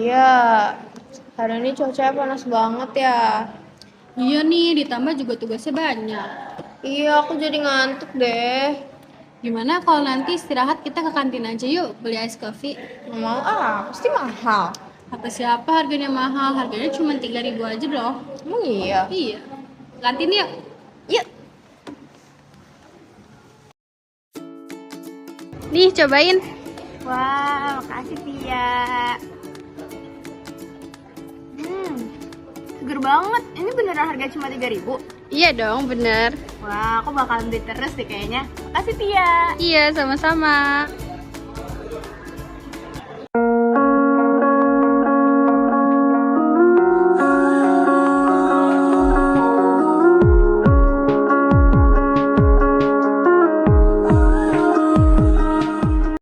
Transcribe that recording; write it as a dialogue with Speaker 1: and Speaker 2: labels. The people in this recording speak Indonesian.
Speaker 1: Iya, hari ini cuacanya panas banget ya.
Speaker 2: Iya nih, ditambah juga tugasnya banyak.
Speaker 1: Iya, aku jadi ngantuk deh.
Speaker 2: Gimana kalau nanti istirahat kita ke kantin aja yuk beli es kopi?
Speaker 1: Nggak mau pasti mahal.
Speaker 2: Kata siapa harganya mahal? Harganya cuma 3.000 aja loh.
Speaker 1: Emang iya?
Speaker 2: Iya. Kantin yuk.
Speaker 1: Yuk.
Speaker 2: Nih, cobain.
Speaker 1: Wah, makasih Tia. Seger banget. Ini beneran harga cuma 3.000.
Speaker 2: Iya dong, bener.
Speaker 1: Wah, aku bakalan beli terus deh kayaknya. Makasih Tia.
Speaker 2: Iya, sama-sama.